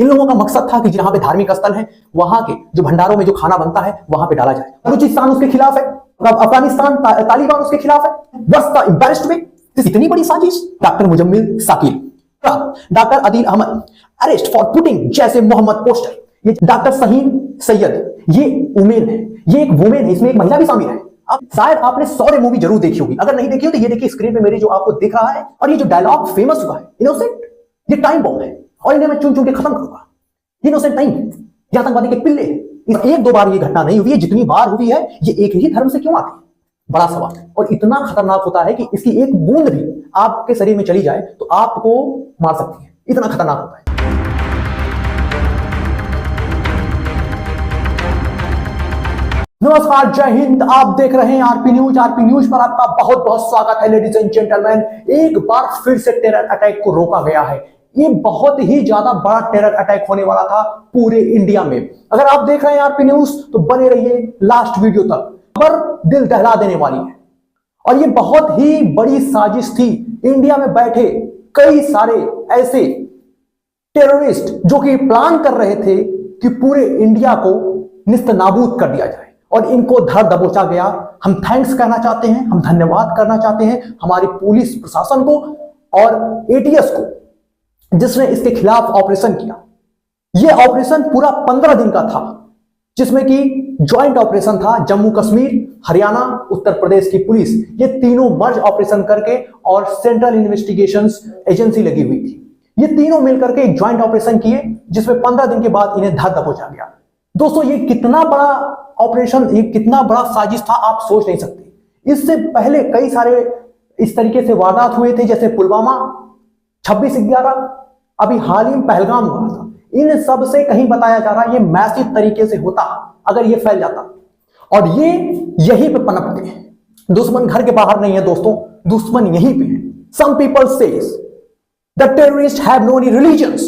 इन लोगों का मकसद था कि जहां पे धार्मिक स्थल है वहां के जो भंडारों में जो खाना बनता है वहां पे डाला जाए। बलूचिस्तान उसके खिलाफ है, अफगानिस्तान तालिबान उसके खिलाफ है। What's the embarrassment? इतनी बड़ी साजिश। Doctor Muzammil Sakil, doctor Adeel Ahmed arrest for putting Jaish Mohammed poster. ये डॉक्टर सहीन सैयद, ये वुमेन है, ये एक वुमेन है, इसमें एक महिला भी शामिल है। अब शायद आपने सौर्य मूवी जरूर देखी होगी, अगर नहीं देखी हो तो ये देखिए स्क्रीन पे मेरे जो आपको दिख रहा है। और ये जो डायलॉग फेमस हुआ है, इनोसेंट, ये टाइम बॉम्ब है और इन्हें मैं चुन चुन के खत्म करूंगा। इनोसेंट नहीं, ये आतंकवादी के पिल्ले। एक दो बार ये घटना नहीं हुई है, जितनी बार हुई है ये एक ही धर्म से क्यों आती है, बड़ा सवाल है। और इतना खतरनाक होता है कि इसकी एक बूंद भी आपके शरीर में चली जाए तो आपको मार सकती है, इतना खतरनाक होता है। नमस्कार, जय हिंद। आप देख रहे हैं आरपी न्यूज। आरपी न्यूज पर आपका बहुत बहुत स्वागत है लेडीज एंड जेंटलमैन। एक बार फिर से टेरर अटैक को रोका गया है। ये बहुत ही ज्यादा बड़ा टेरर अटैक होने वाला था पूरे इंडिया में। अगर आप देख रहे हैं आरपी न्यूज तो बने रहिए लास्ट वीडियो तक, खबर दिल दहला देने वाली है। और ये बहुत ही बड़ी साजिश थी। इंडिया में बैठे कई सारे ऐसे टेररिस्ट जो कि प्लान कर रहे थे कि पूरे इंडिया को निस्तनाबूद कर दिया जाए, और इनको धर दबोचा गया। हम थैंक्स कहना चाहते हैं, हम धन्यवाद करना चाहते हैं हमारी पुलिस प्रशासन को और एटीएस को, जिसने इसके खिलाफ ऑपरेशन किया। यह ऑपरेशन पूरा 15 दिन का था, जिसमें कि ज्वाइंट ऑपरेशन था। जम्मू कश्मीर, हरियाणा, उत्तर प्रदेश की पुलिस, ये तीनों मर्ज ऑपरेशन करके, और सेंट्रल इन्वेस्टिगेशंस एजेंसी लगी हुई थी, ये तीनों मिलकर के एक ज्वाइंट ऑपरेशन किए, जिसमें 15 दिन के बाद इन्हें धर दबोचा गया। दोस्तों, ये कितना बड़ा ऑपरेशन, ये कितना बड़ा साजिश था, आप सोच नहीं सकते। इससे पहले कई सारे इस तरीके से वारदात हुए थे, जैसे पुलवामा, 26/11, अभी हाल ही में पहलगाम हुआ था। इन सब से कहीं बताया जा रहा है ये मैसिव तरीके से होता अगर ये फैल जाता, और ये यहीं पे पनपते हैं। दुश्मन घर के बाहर नहीं है दोस्तों, दुश्मन यहीं पे है। Some people says the terrorist have no any religions.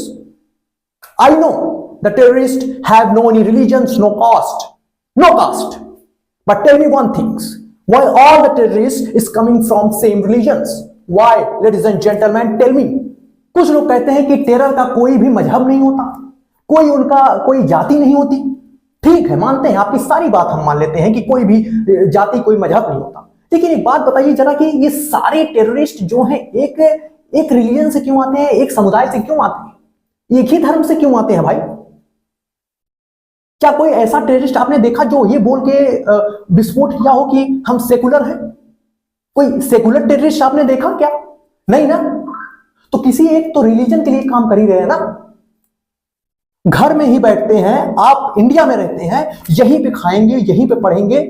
I know the terrorist have no any religions, no caste, no caste. But tell me one thing, why all the terrorists is coming from same religions? Why, ladies and gentlemen, tell me. कुछ लोग कहते हैं कि terror का कोई भी मजहब नहीं होता, कोई उनका कोई जाति नहीं होती। ठीक है, मानते हैं, आपकी सारी बात हम मान लेते हैं कि कोई भी जाति, कोई मजहब नहीं होता। लेकिन एक बात बताइए जरा कि ये सारे टेररिस्ट जो हैं एक रिलीजन से क्यों आते हैं, एक समुदाय से क्यों आते हैं, एक ही धर्म से क्यों आते हैं भाई? क्या कोई ऐसा टेररिस्ट आपने देखा जो ये बोल के विस्फोट किया हो कि हम सेकुलर हैं? कोई सेकुलर टेररिस्ट आपने देखा क्या? नहीं ना। तो किसी एक तो रिलीजन के लिए काम कर ही रहे हैं ना। घर में ही बैठते हैं, आप इंडिया में रहते हैं, यहीं पे खाएंगे, यहीं पे पढ़ेंगे,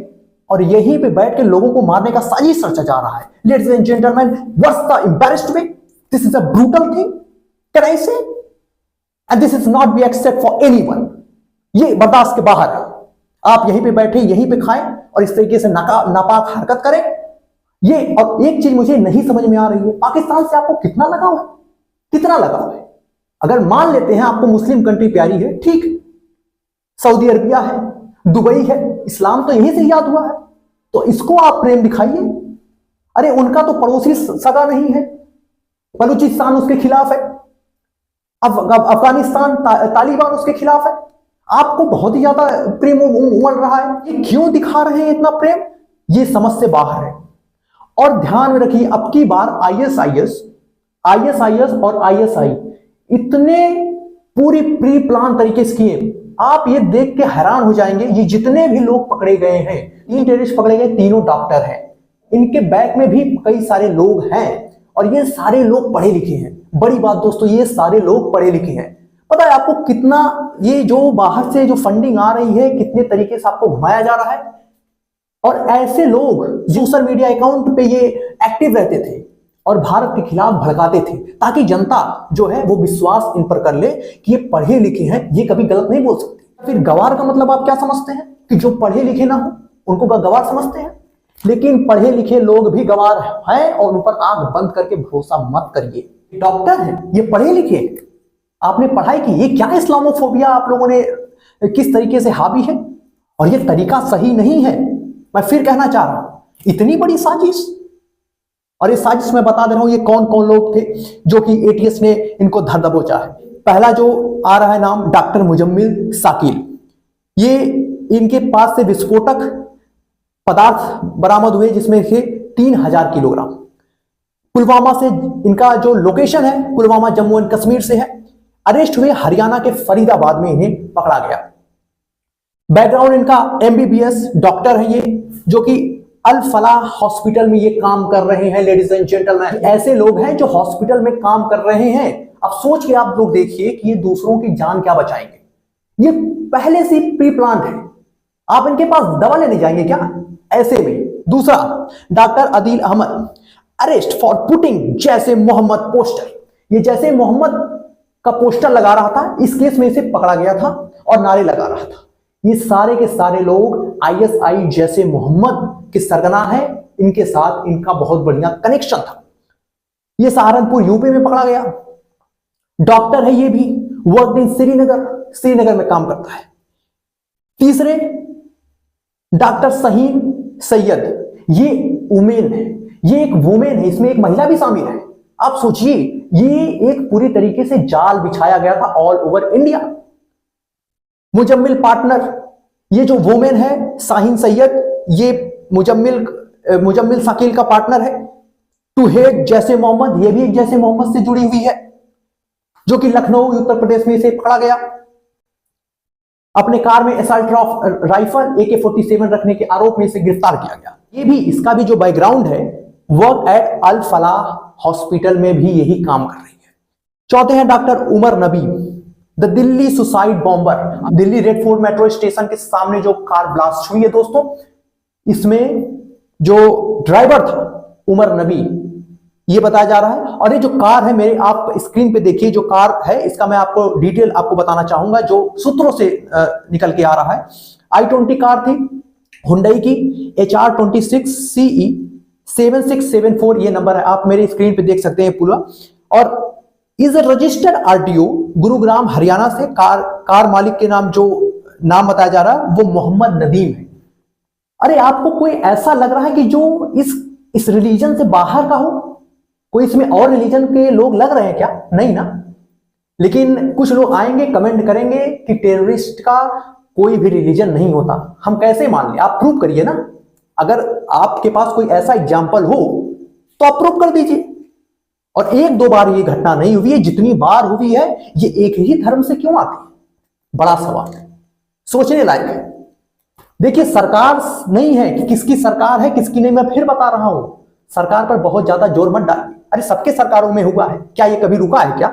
और यहीं पे बैठ के लोगों को मारने का साजिश रचा जा रहा है। Ladies and gentleman, what's the embarrassment? This is a brutal thing, can I say? And this is not be accept for anyone. ये बर्दाश्त के बाहर है। आप यहीं पे बैठे, यहीं पे खाएं, और इस तरीके से नापाक हरकत करें। ये, और एक चीज मुझे नहीं समझ में आ रही है, पाकिस्तान से आपको कितना लगाव है, कितना लगाव है? अगर मान लेते हैं आपको मुस्लिम कंट्री प्यारी है, ठीक, सऊदी अरबिया है, दुबई है, इस्लाम तो यहीं से याद हुआ है, तो इसको आप प्रेम दिखाइए। अरे उनका तो पड़ोसी सगा नहीं है, बलूचिस्तान उसके खिलाफ है, अफगानिस्तान तालिबान उसके खिलाफ है। आपको बहुत ही ज्यादा प्रेम उमड़ रहा है, ये क्यों दिखा रहे हैं इतना प्रेम? ये समझ से बाहर है। और ध्यान में रखिए, अब की बार आईएसआईएस और आईएसआई इतने पूरी प्री प्लान तरीके से किए, आप ये देख के हैरान हो जाएंगे। ये जितने भी लोग पकड़े गए हैं, 3 टेररिस्ट पकड़े गए, तीनों डॉक्टर हैं, इनके बैक में भी कई सारे लोग हैं, और ये सारे लोग पढ़े लिखे हैं। बड़ी बात दोस्तों, ये सारे लोग पढ़े लिखे हैं। पता है आपको कितना, ये जो बाहर से जो फंडिंग आ रही है, कितने तरीके से आपको घुमाया जा रहा है। और ऐसे लोग सोशल मीडिया अकाउंट पे ये एक्टिव रहते थे और भारत के खिलाफ भड़काते थे, ताकि जनता जो है वो विश्वास इन पर कर ले कि ये पढ़े लिखे हैं, ये कभी गलत नहीं बोल सकते। फिर गवार का मतलब आप क्या समझते हैं कि जो पढ़े लिखे ना हो उनको गवार समझते हैं? लेकिन पढ़े लिखे लोग भी गवार हैं, और उन पर आंख बंद करके भरोसा मत करिए। डॉक्टर हैं, ये पढ़े लिखे हैं, आपने पढ़ाई की, ये क्या इस्लामोफोबिया आप लोगों ने किस तरीके से हावी है, और ये तरीका सही नहीं है। मैं फिर कहना चाह रहा हूं, इतनी बड़ी साजिश, और ये साजिश मैं बता दे रहा हूं ये कौन कौन लोग थे जो कि एटीएस ने इनको धर दबोचा है। पहला जो आ रहा है नाम, डॉक्टर मुजम्मिल साकिल। ये इनके पास से विस्फोटक पदार्थ बरामद हुए जिसमें से 3000 किलोग्राम। पुलवामा से इनका जो लोकेशन है, पुलवामा जम्मू एंड कश्मीर से है। अरेस्ट हुए हरियाणा के फरीदाबाद में, इन्हें पकड़ा गया। बैकग्राउंड इनका एमबीबीएस डॉक्टर है ये, जो कि अल फलाह हॉस्पिटल में ये काम कर रहे हैं। लेडीज एंड जेंटलमैन, ऐसे लोग हैं जो हॉस्पिटल में काम कर रहे हैं। अब सोच के आप लोग देखिए कि ये दूसरों की जान क्या बचाएंगे। ये पहले से प्री प्लान है। आप इनके पास दवा लेने जाएंगे क्या ऐसे में? दूसरा, doctor Adil Ahmed arrest for putting Jaish Mohammed poster. ये जैसे मोहम्मद का पोस्टर लगा रहा था, इस केस में इसे पकड़ा गया था और नारे लगा रहा था। ये सारे के सारे लोग आईएसआई जैसे मोहम्मद के सरगना है। इनके साथ इनका बहुत बढ़िया कनेक्शन था। ये सहारनपुर यूपी में पकड़ा गया। डॉक्टर है ये भी, वर्क इन श्रीनगर में काम करता है। तीसरे, डॉक्टर शहीन सैयद, ये वुमेन है, ये एक वुमेन है, इसमें एक महिला भी शामिल है। आप सोचिए, ये एक पूरी तरीके से जाल बिछाया गया था all over India. Muzammil partner, ये जो वुमेन है शाहीन सैयद, ये मुजम्मिल साकिल का पार्टनर है। टू हेड जैसे मोहम्मद, ये भी एक जैसे मोहम्मद से जुड़ी हुई है, जो कि लखनऊ उत्तर प्रदेश में इसे पकड़ा गया। अपने कार में असॉल्ट राइफल AK-47 रखने के आरोप में इसे गिरफ्तार किया गया। ये भी, इसका भी जो बैकग्राउंड है, work at Al Falah hospital में भी यही काम कर रही है। चौथे हैं doctor Umar Nabi, the Delhi suicide bomber. Delhi red fort metro station के सामने जो कार ब्लास्ट हुई है दोस्तों, इसमें जो ड्राइवर था उमर नबी, ये बताया जा रहा है। और ये जो कार है, मेरे आप स्क्रीन पे देखिए, जो कार है इसका मैं आपको डिटेल आपको बताना चाहूंगा, जो सूत्रों से निकल के आ रहा है। i20 कार थी हुंडई की, HR26CE 7674 ये नंबर है, आप मेरे स्क्रीन पे देख सकते हैं पूरा। और is registered RTO Gurugram Haryana से। कार मालिक के नाम, जो नाम बताया जा रहा है वो मोहम्मद नदीम है। अरे आपको कोई ऐसा लग रहा है कि जो इस रिलीजन से बाहर का हो, कोई इसमें और रिलीजन के लोग लग रहे हैं क्या? नहीं ना। लेकिन कुछ लोग आएंगे, कमेंट करेंगे कि टेररिस्ट का कोई भी रिलीजन नहीं होता। हम कैसे मान लें? आप प्रूव करिए ना। अगर आपके पास कोई ऐसा एग्जाम्पल हो तो आप प्रूव कर दीजिए। और एक दो बार ये घटना नहीं हुई है, जितनी बार हुई है, ये एक ही धर्म से क्यों आती है? बड़ा सवाल है, सोचने लायक है। देखिए, सरकार नहीं है कि किसकी सरकार है किसकी नहीं, मैं फिर बता रहा हूं, सरकार पर बहुत ज्यादा जोर मत डालिए। अरे सबके सरकारों में हुआ है, क्या ये कभी रुका है क्या?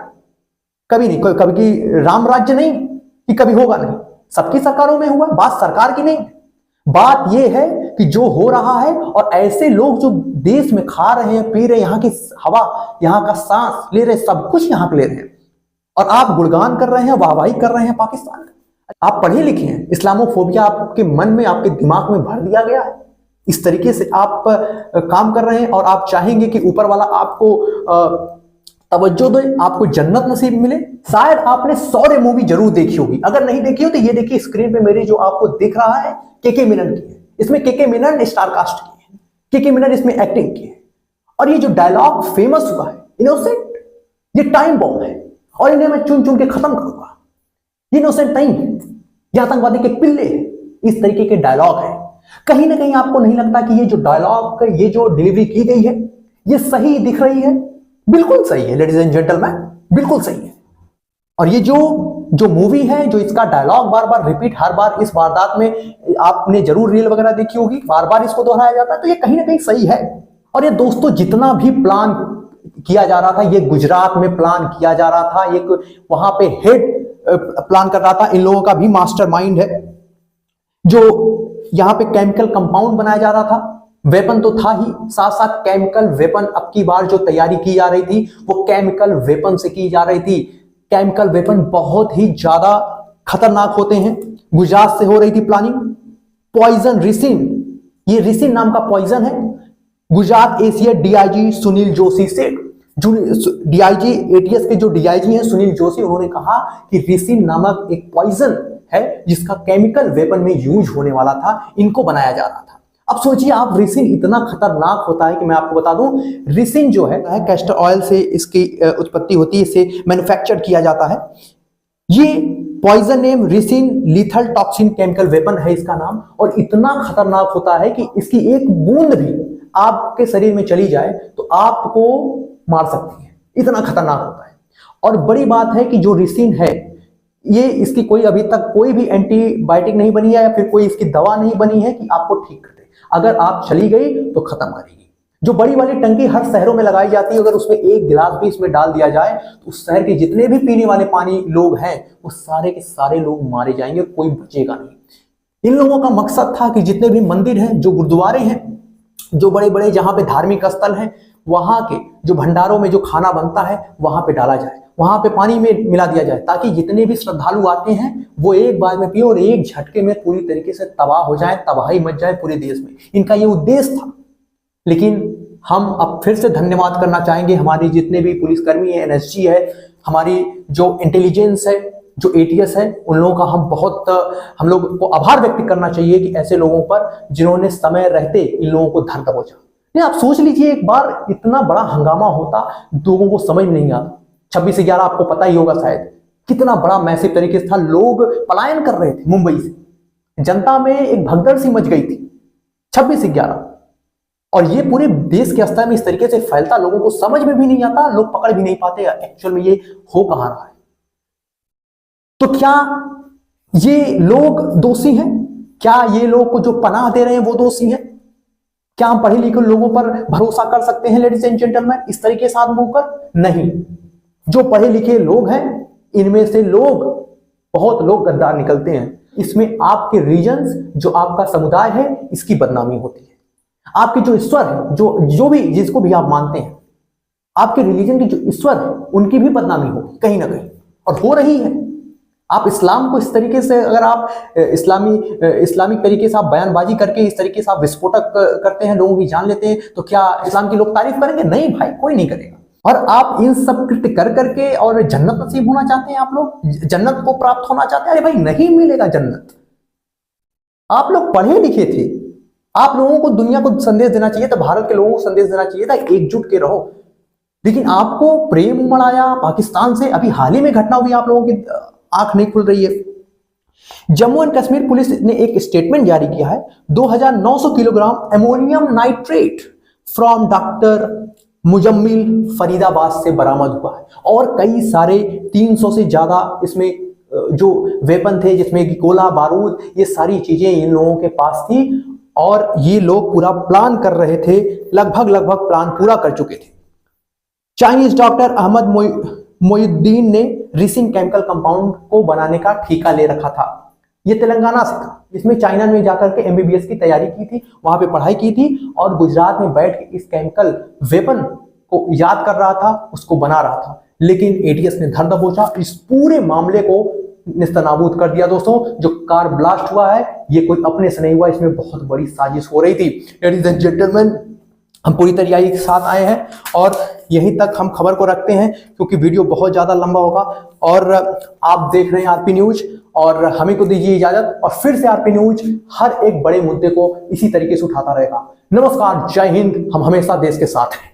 कभी नहीं। कभी की राम राज्य नहीं कि कभी होगा नहीं, सबकी सरकारों में हुआ। बात सरकार की नहीं, बात यह है कि जो हो रहा है, और ऐसे लोग जो देश में खा रहे हैं, पी रहे हैं, यहाँ की हवा, यहाँ का सांस ले रहे, सब कुछ यहाँ ले रहे हैं, और आप गुणगान कर रहे हैं, वाहवाही कर रहे हैं पाकिस्तान का। आप पढ़े लिखे हैं, इस्लामोफोबिया आपके मन में, आपके दिमाग में भर दिया गया है। इस तरीके से आप काम कर रहे हैं और आप चाहेंगे कि ऊपर वाला आपको तवज्जो दे, आपको जन्नत नसीब मिले। शायद आपने शौर्य मूवी जरूर देखी होगी, अगर नहीं देखी हो तो ये देखिए स्क्रीन पे मेरी, जो आपको दिख रहा है के मेनन की है। इसमें के मेनन ने स्टार कास्ट की है, के मेनन इसमें एक्टिंग की है। और ये जो डायलॉग फेमस हुआ है, इनोसेंट, ये टाइम बॉम्ब है और इन्हें मैं चुन चुन के खत्म करूंगा, ये इनोसेंट नहीं है, ये आतंकवादी के पिल्ले है। इस तरीके के डायलॉग है। कहीं ना कहीं आपको नहीं लगता कि ये जो डायलॉग, ये जो डिलीवरी की गई है, ये सही दिख रही है? बिल्कुल सही है लेडीज एंड जेंटलमैन, बिल्कुल सही है। और ये जो मूवी है, जो इसका डायलॉग बार बार रिपीट, हर बार इस वारदात में आपने जरूर रील वगैरह देखी होगी, बार बार इसको दोहराया जाता है, तो ये कहीं ना कहीं सही है। और ये दोस्तों, जितना भी प्लान किया जा रहा था, ये गुजरात में प्लान किया जा रहा था, एक वहां पे हेड प्लान कर रहा था, इन लोगों का भी मास्टरमाइंड है। जो यहां पे केमिकल कंपाउंड बनाया जा रहा था, वेपन तो था ही, साथ साथ केमिकल वेपन, अब की बार जो तैयारी की जा रही थी वो केमिकल वेपन से की जा रही थी। केमिकल वेपन बहुत ही ज्यादा खतरनाक होते हैं। गुजरात से हो रही थी प्लानिंग। पॉइजन रिसिन, ये रिसिन नाम का पॉइजन है। गुजरात एसीएस डीआईजी सुनील जोशी से, डीआईजी एटीएस के जो डीआईजी हैं सुनील जोशी, उन्होंने कहा कि रिसिन नामक एक पॉइजन है जिसका केमिकल वेपन में यूज होने वाला था, इनको बनाया जा रहा था। अब सोचिए आप, रिसिन इतना खतरनाक होता है कि मैं आपको बता दूं, रिसिन जो है कैस्टर ऑयल से इसकी उत्पत्ति होती है, इसे मैन्युफैक्चर किया जाता है। ये poison name ricin lethal toxin chemical weapon है इसका नाम, और इतना खतरनाक होता है कि इसकी एक बूंद भी आपके शरीर में चली जाए तो आपको मार सकती है, इतना खतरनाक होता है। और बड़ी बात है कि जो रिसिन है, ये इसकी कोई अभी तक कोई भी एंटीबायोटिक नहीं बनी है या फिर कोई इसकी दवा नहीं बनी है कि आपको ठीक कर दे। अगर आप चली गई तो खत्म करेगी। जो बड़ी वाली टंकी हर शहरों में लगाई जाती है, अगर उसमें एक गिलास भी इसमें डाल दिया जाए तो उस शहर के जितने भी पीने वाले पानी लोग हैं वो सारे के सारे लोग मारे जाएंगे, कोई बचेगा नहीं। इन लोगों का मकसद था कि जितने भी मंदिर हैं, जो गुरुद्वारे हैं, जो बड़े बड़े जहां पे धार्मिक स्थल हैं, वहां के जो भंडारों में जो खाना बनता है वहां पे डाला जाए, वहां पे पानी में मिला दिया जाए, ताकि जितने भी श्रद्धालु आते हैं वो एक बार में पिए और एक झटके में पूरी तरीके से तबाह हो जाए, तबाही मच जाए पूरे देश में। इनका ये उद्देश्य था। लेकिन हम अब फिर से धन्यवाद करना चाहेंगे हमारी जितने भी पुलिसकर्मी है, एनएसजी है, हमारी जो इंटेलिजेंस है, जो एटीएस है, उन लोगों का हम लोग को आभार व्यक्त करना चाहिए कि ऐसे लोगों पर जिन्होंने समय रहते इन लोगों को धर दबोचा। नहीं, आप सोच लीजिए, एक बार इतना बड़ा हंगामा होता, लोगों को समझ में नहीं आता। 26/11 आपको पता ही होगा शायद, कितना बड़ा मैसिव तरीके से था, लोग पलायन कर रहे थे मुंबई से, जनता में एक भगदड़ सी मच गई थी 26/11। और ये पूरे देश के स्तर में इस तरीके से फैलता, लोगों को समझ में भी नहीं आता, लोग पकड़ भी नहीं पाते एक्चुअल में ये हो कहां रहा है। तो क्या ये लोग दोषी हैं? क्या ये लोग को जो पनाह दे रहे हैं वो दोषी हैं? क्या हम पढ़े लिखे लोगों पर भरोसा कर सकते हैं लेडीज एंड जेंटलमैन इस तरीके से हाथ मुंह कर? नहीं। जो पढ़े लिखे लोग हैं, इनमें से बहुत लोग गद्दार निकलते हैं। इसमें आपके रीजन्स, जो आपका समुदाय है, इसकी बदनामी होती है। आपके जो ईश्वर है, जो भी जिसको भी आप मानते हैं, आपके रिलीजन के जो ईश्वर है, उनकी भी बदनामी होगी कहीं ना कहीं, और हो रही है। आप इस्लाम को इस तरीके से, अगर आप इस्लामिक तरीके से आप बयानबाजी करके इस तरीके से आप विस्फोटक करते हैं, लोगों की जान लेते हैं, तो क्या इस्लाम के लोग तारीफ करेंगे? नहीं भाई, कोई नहीं करेगा। और आप इन सब कृत्य कर करके और जन्नत नसीब होना चाहते हैं, आप लोग जन्नत को प्राप्त होना चाहते हैं? अरे भाई, नहीं मिलेगा जन्नत। आप लोग पढ़े लिखे थे, आप लोगों को दुनिया को संदेश देना चाहिए था, भारत के लोगों को संदेश देना चाहिए था, एकजुट के रहो। लेकिन आपको प्रेम उमड़ आया पाकिस्तान से। अभी हाल ही में घटना हुई, आप लोगों की आंख नहीं खुल रही है। जम्मू एंड कश्मीर पुलिस ने एक स्टेटमेंट जारी किया है। 2900 kilogram ammonium nitrate from doctor Muzammil Faridabad से बरामद हुआ है, और कई सारे 300 से ज्यादा इसमें जो वेपन थे, जिसमें कि गोला बारूद, ये सारी चीजें इन लोगों के पास थी, और ये लोग पूरा प्लान कर रहे थे, लगभग प्लान पूरा कर चुके थे। चाइनीज डॉक्टर अहमद मोइनुद्दीन ने रिसिन केमिकल कंपाउंड को बनाने का ठेका ले रखा था। ये तेलंगाना से था, इसमें चाइना में जाकर के एमबीबीएस की तैयारी की थी, वहां पे पढ़ाई की थी, और गुजरात में बैठ के इस केमिकल वेपन को याद कर रहा था, उसको बना रहा था। लेकिन एटीएस ने धर दबोचा, इस पूरे मामले को निस्तनाबूद कर दिया। दोस्तों, जो कार ब्लास्ट हुआ है, ये कोई अपने से नहीं हुआ, इसमें बहुत बड़ी साजिश हो रही थी। लेडीज एंड जेंटलमैन, हम पूरी तैयारी के साथ आए हैं और यहीं तक हम खबर को रखते हैं, क्योंकि वीडियो बहुत ज्यादा लंबा होगा। और आप देख रहे हैं आरपी न्यूज, और हमें को दीजिए इजाजत, और फिर से आरपी न्यूज हर एक बड़े मुद्दे को इसी तरीके से उठाता रहेगा। नमस्कार, जय हिंद, हम हमेशा देश के साथ हैं।